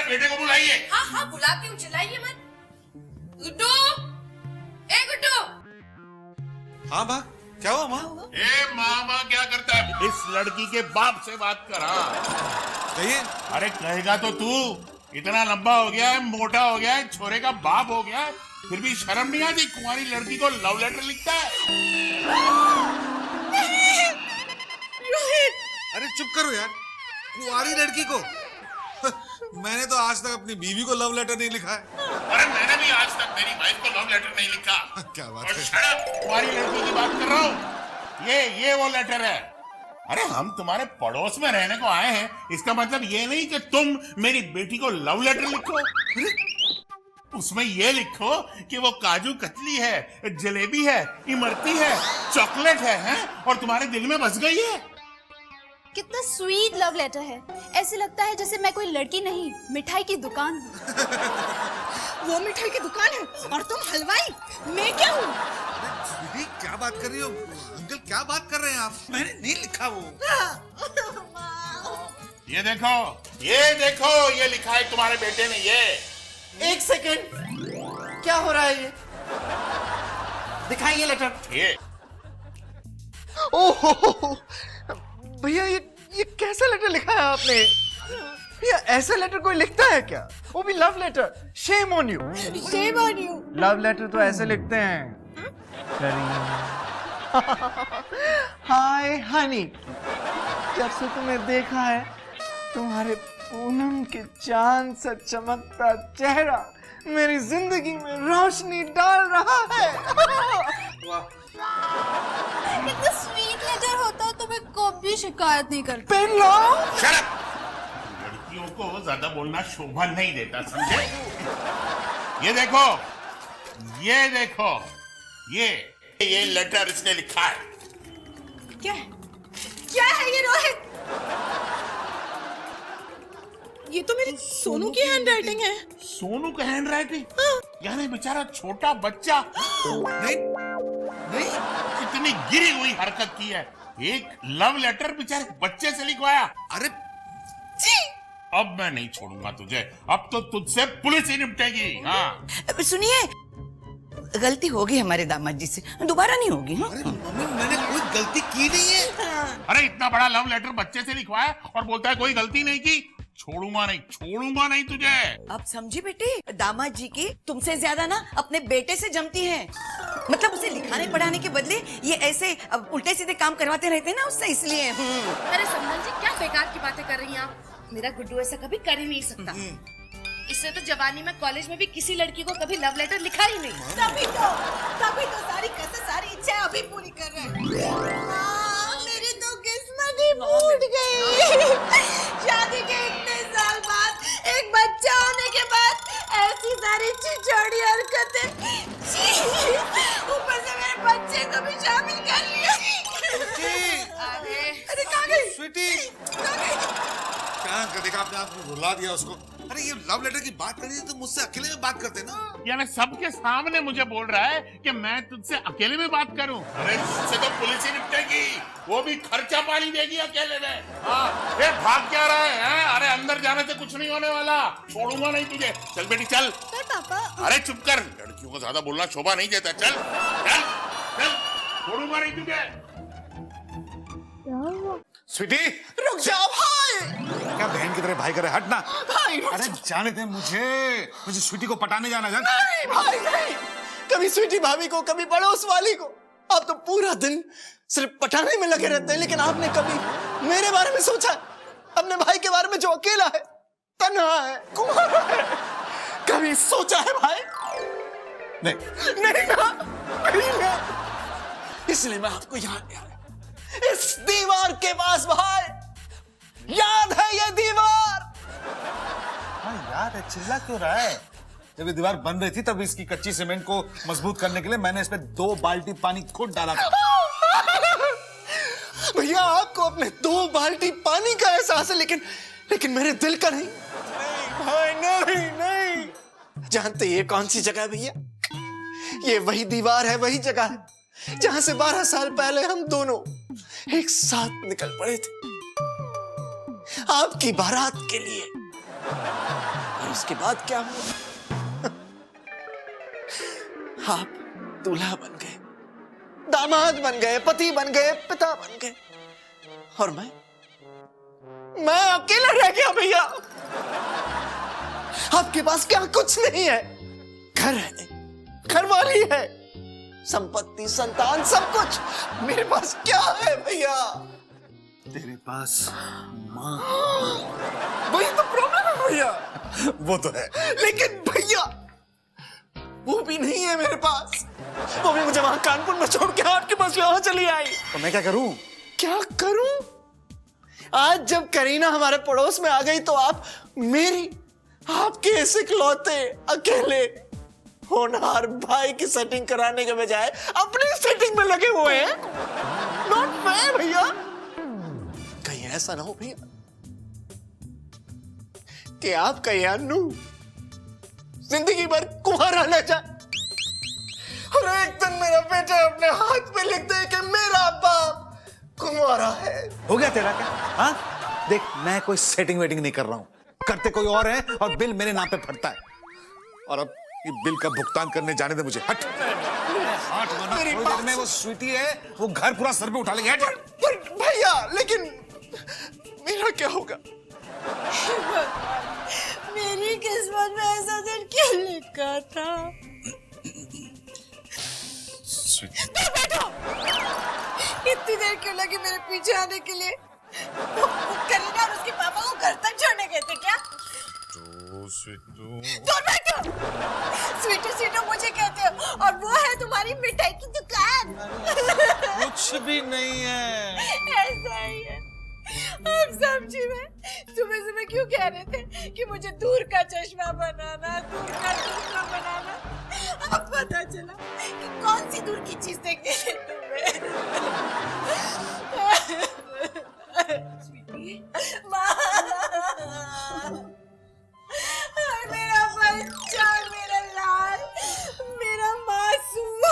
बेटे को बुलाइए। हाँ हाँ बुलाती हूँ, चिल्लाइए मत। गुड्डू, ए गुड्डू। हाँ माँ, क्या हुआ माँ? ए मामा क्या करता है? इस लड़की के बाप से बात कर। कहिए। अरे कहेगा तो तू, इतना लंबा हो गया है, मोटा हो गया है, छोरे का बाप हो गया है, फिर भी शर्म नहीं आती? कुंवारी लड़की को लव लेटर लिखता है। रोहित, अरे चुप करो यार, कुंवारी लड़की को मैंने तो आज तक अपनी बीवी को लव लेटर नहीं लिखा है। अरे मैंने भी आज तक मेरी वाइफ को लव लेटर नहीं लिखा। क्या बात और है? शराब कुंवारी लड़की की बात कर रहा हूँ। ये वो लेटर है। अरे हम तुम्हारे पड़ोस में रहने को आए हैं, इसका मतलब ये नहीं कि तुम मेरी बेटी को लव लेटर लिखो। उसमें ये लिखो कि वो काजू कतली है, जलेबी है, इमरती है, चॉकलेट है, हैं? और तुम्हारे दिल में बस गई है। कितना स्वीट लव लेटर है। ऐसे लगता है जैसे मैं कोई लड़की नहीं, मिठाई की दुकान हूँ। वो मिठाई की दुकान है और तुम हलवाई, मैं क्या हूँ? दीदी क्या बात कर रही हो? अंकल क्या बात कर रहे हैं आप? मैंने नहीं लिखा वो। ये देखो, ये लिखा है तुम्हारे बेटे ने। ये एक सेकंड, क्या हो रहा है ये? दिखाइए लेटर। ये ओहो भैया, ये कैसा लेटर लिखा है आपने? भैया ऐसा लेटर कोई लिखता है क्या? वो भी love letter. Shame on you. Shame on you। Love letter तो ऐसे लिखते हैं। हाय हनी, जब से तुम्हें देखा है तुम्हारे पूनम के चांद सा चमकता चेहरा मेरी जिंदगी में रोशनी डाल रहा है। कितना स्वीट लेटर होता तो मैं कभी शिकायत नहीं करती। पेन लो। Shut up. लड़कियों को ज्यादा बोलना शोभा नहीं देता, समझे? ये देखो, ये लेटर इसने लिखा है। क्या है ये रोहित? ये तो मेरी सोनू की हैंडराइटिंग है। सोनू का हैंड राइटिंग? यानी बेचारा छोटा बच्चा नहीं कितनी गिरी हुई हरकत की है। एक लव लेटर बेचारे बच्चे से लिखवाया। अरे अब मैं नहीं छोड़ूंगा तुझे, अब तो तुझसे पुलिस ही निपटेगी। हाँ सुनिए, गलती होगी हमारे दामाद जी से, दोबारा नहीं होगी। हाँ? अरे मम्मी, मैंने कोई गलती की नहीं है। अरे इतना बड़ा लव लेटर बच्चे से लिखवाया और बोलता है कोई गलती नहीं की। छोड़ूंगा नहीं तुझे। अब समझी बेटे, दामाद जी की तुमसे ज्यादा ना अपने बेटे से जमती है। मतलब उसे लिखाने पढ़ाने के बदले ये ऐसे उल्टे सीधे काम करवाते रहते हैं ना उससे, इसलिए। अरे संदन जी, क्या बेकार की बातें कर रही हैं आप? मेरा गुड्डू ऐसा कभी कर ही नहीं सकता। इससे तो जवानी में कॉलेज में भी किसी लड़की को कभी लव लेटर लिखा ही नहीं। तभी तो सारी कसर, सारी इच्छा अभी पूरी कर रहे हैं। मेरी तो किस्मत ही फूट गई। शादी के इतने साल बाद, एक बच्चा होने के बाद ऐसी सारी छिछोड़ी हरकतें, ऊपर से मेरे बच्चे को भी शामिल कर लिया। अरे कहाँ गई स्वीटी? क्या देखा आपने? आपको रुला दिया उसको। अरे ये लव लेटर की बात करनी है तो मुझसे अकेले में बात करते ना। यानी सबके सामने मुझे बोल रहा है कि मैं तुझसे अकेले में बात करूं। अरे तुझसे तो पुलिस ही निपटेगी, वो भी खर्चा पानी देगी अकेले में। हाँ, ये भाग क्या रहा है? अरे अंदर जाने से कुछ नहीं होने वाला, छोड़ूंगा नहीं तुझे। चल बेटी चल। पर पापा, अरे चुप कर, लड़कियों को ज्यादा बोलना शोभा नहीं देता। चल चल चल, छोड़ूंगा नहीं तुझे। स्वीटी रुक जाओ भाई। क्या बहन की तरह भाई करे? हट ना भाई अरे जाने दे मुझे स्वीटी को पटाने जाना। जान नहीं भाई नहीं, कभी स्वीटी भाभी को, कभी पड़ोस वाली को। आप तो पूरा दिन सिर्फ पटाने में लगे रहते हैं, लेकिन आपने कभी मेरे बारे में सोचा? अपने भाई के बारे में जो अकेला है, तन्हा है, कुंवारा है, कभी सोचा है भाई? नहीं ना। इसलिए मैं आपको याद नहीं आ रहा। इस दीवार के पास भाई, याद है ये दीवार? हाँ याद है। चिल्ला क्यों रहा है? जब ये दीवार बन रही थी तब इसकी कच्ची सीमेंट को मजबूत करने के लिए मैंने इस पे 2 बाल्टी पानी खुद डाला था। भैया आपको अपने 2 बाल्टी पानी का एहसास है, लेकिन मेरे दिल का नहीं। भाई नहीं। जानते ये कौन सी जगह है भैया? ये वही दीवार है, वही जगह है जहां से 12 साल पहले हम दोनों एक साथ निकल पड़े थे आपकी बारात के लिए। और उसके बाद क्या हुआ? आप दूल्हा बन गए, दामाद बन गए, पति बन गए, पिता बन गए, और मैं अकेला रह गया भैया। आपके पास क्या कुछ नहीं है? घर है, घरवाली है, संपत्ति, संतान, सब कुछ। मेरे पास क्या है भैया? तेरे पास माँ। वही तो प्रॉब्लम है भैया। वो तो है, लेकिन भैया वो भी नहीं है मेरे पास। वो भी मुझे वहां कानपुर में छोड़ के आपके पास यहाँ चली आई। तो मैं क्या करूं? क्या करूं? आज जब करीना हमारे पड़ोस में आ गई तो आप मेरी, आपके इस इकलौते अकेले होनहार भाई की सेटिंग कराने के बजाय अपनी सेटिंग में लगे हुए हैं। नॉट फेयर भैया। कहीं ऐसा ना हो भैया कि आपका ये अन्नू जिंदगी भर कुंवारा रह जाए और एक दिन मेरा बेटा अपने हाथ में लिख दे कि मेरा बाप कुंवारा है। हो गया तेरा क्या? हाँ देख, मैं कोई सेटिंग वेटिंग नहीं कर रहा हूं, करते कोई और है और बिल मेरे नाम पे फटता है। और अब ये बिल का भुगतान करने जाने दे मुझे। हट थोड़ी देर में वो स्वीटी है, वो घर पूरा सर पे उठा लेंगे। पर भैया लेकिन मेरा क्या होगा? मेरी किस्मत में ऐसा दिन क्यों लिखा था? बैठो। इतनी देर क्यों लगी मेरे पीछे आने के लिए? वो करीना और उसके पापा को घर तक छोड़ने गए थे क्या? तो बैठो। स्वीटू स्वीटू मुझे कहते हो और वो है तुम्हारी मिठाई की दुकान। कुछ भी नहीं है। ऐसा ही है। आप सब्जी में सुबह सुबह क्यों कह रहे थे कि मुझे दूर का चश्मा बनाना, दूर का चश्मा बनाना? अब पता चला कि कौन सी दूर की चीज देखते थे तुम्हें। माँ, मेरा बच्चा, मेरा लाल, मेरा मासूम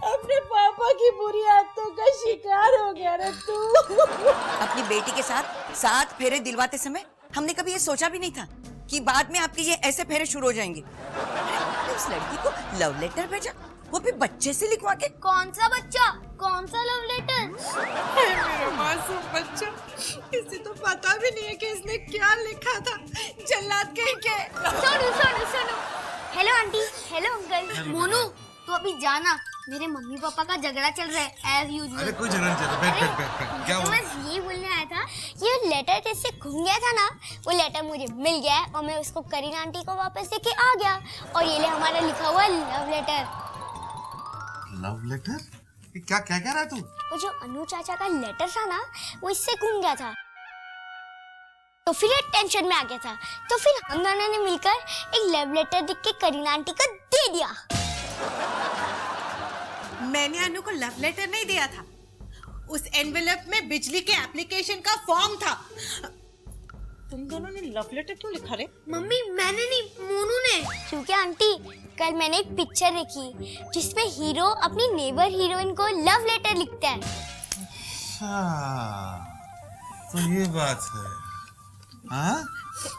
अपने पापा की बुरी आदतों का शिकार हो गया रे तू। अपनी बेटी के साथ 7 फेरे दिलवाते समय हमने कभी ये सोचा भी नहीं था कि बाद में आपके ये ऐसे फेरे शुरू हो जाएंगे। उस लड़की को लव लेटर भेजा, वो भी बच्चे से लिखवा के। कौन सा बच्चा? कौन सा लव लेटर? मेरा मासूम बच्चा, इसे तो पता भी नहीं है कि इसने क्या लिखा था। जल्लाद कहीं के। सुनो। Hello aunty, hello uncle. Monu तो अभी जाना, मेरे मम्मी पापा का झगड़ा चल रहा है एज यूजुअल। अरे कोई झगड़ा नहीं चल रहा, बैठ। क्या हुआ? बस ये बोलने आया था, ये लेटर कैसे घूम गया था ना, वो लेटर मुझे मिल गया है और मैं उसको करीना आंटी को वापस देके आ गया। और ये ले हमारा लिखा हुआ लव लेटर। Love letter? क्या कह रहा है तू? वो जो अनु चाचा का लेटर था ना, वो इससे घूम गया था, तो फिर ये टेंशन में आ गया था। तो फिर हम दोनों ने मिलकर एक लव लेटर लिख के करीना आंटी को दे दिया। मैंने अनु को लव लेटर नहीं दिया था, उस एनवेलप में बिजली के एप्लीकेशन का फॉर्म था। तुम दोनों ने लव लेटर क्यों लिखा रे? मम्मी मैंने नहीं, मोनू ने। क्योंकि आंटी कल मैंने एक पिक्चर देखी जिसमें हीरो अपनी नेबर हीरोइन को लव लेटर लिखता है। तो ये बात है। हाँ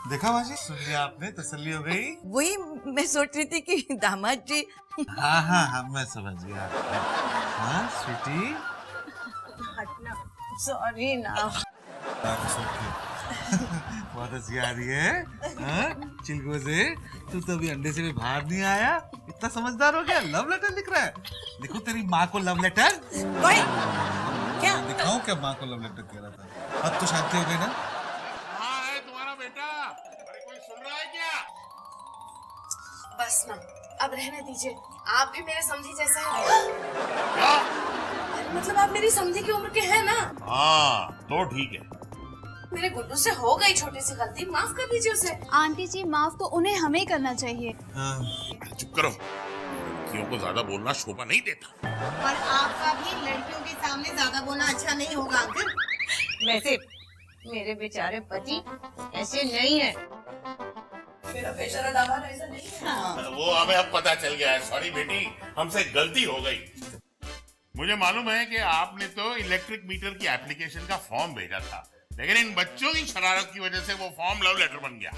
देखा बाजी, सुन लिया आपने, तसल्ली हो गई। वही मैं सोच रही थी कि दामाद जी। हाँ मैं समझ गया। हाँ स्वीटी, सॉरी ना। बहुत हंसी आ रही है। हाँ चिलगो से, तू तो अभी अंडे से भी बाहर नहीं आया, इतना समझदार हो गया। लव लेटर लिख रहा है। देखो तेरी माँ को लव लेटर। वही क्या दिखाऊं क्या माँ को लव लेटर कह रहा था? अब तो शांति हो गई ना? कहाँ है तुम्हारा बेटा? अरे कोई सुन रहा है क्या? बस ना, अब रहने दीजिए। आप भी मेरे समधी जैसे हैं। क्या? मतलब आप मेरी समधी की उम्र के हैं ना? हाँ तो ठीक है। मेरे गुड्डू से हो गई छोटी सी गलती, माफ कर दीजिए उसे। आंटी जी माफ तो उन्हें हमें करना चाहिए। चुप करो, लड़कियों को ज्यादा बोलना शोभा नहीं देता। और आपका भी लड़कियों के सामने ज्यादा बोलना अच्छा नहीं होगा अंकल। वैसे मेरे बेचारे पति ऐसे नहीं है। मेरा बेचारा दामाद ऐसा नहीं है। वो हमें अब पता चल गया है। सॉरी बेटी, हमसे गलती हो गई। मुझे मालूम है कि आपने तो इलेक्ट्रिक मीटर की एप्लीकेशन का फॉर्म भेजा था, लेकिन इन बच्चों की शरारत की वजह से वो फॉर्म लव लेटर बन गया।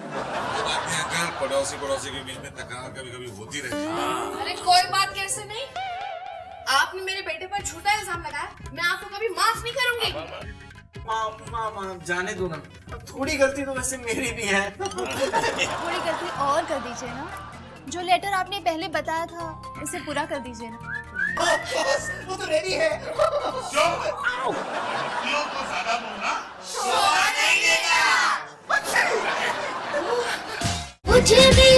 अंकल, पड़ोसी के बीच में तकरार कभी कभी होती रहती है। अरे कोई बात कैसे नहीं, आपने मेरे बेटे पर झूठा इल्जाम लगाया, मैं आपको कभी माफ नहीं करूंगी। माँ जाने दो ना, थोड़ी गलती तो वैसे मेरी भी है। थोड़ी गलती और कर दीजिए ना, जो लेटर आपने पहले बताया था उसे पूरा कर दीजिए ना। वो तो रेडी है। लड़कियों को ज्यादा बोलना मुझे भी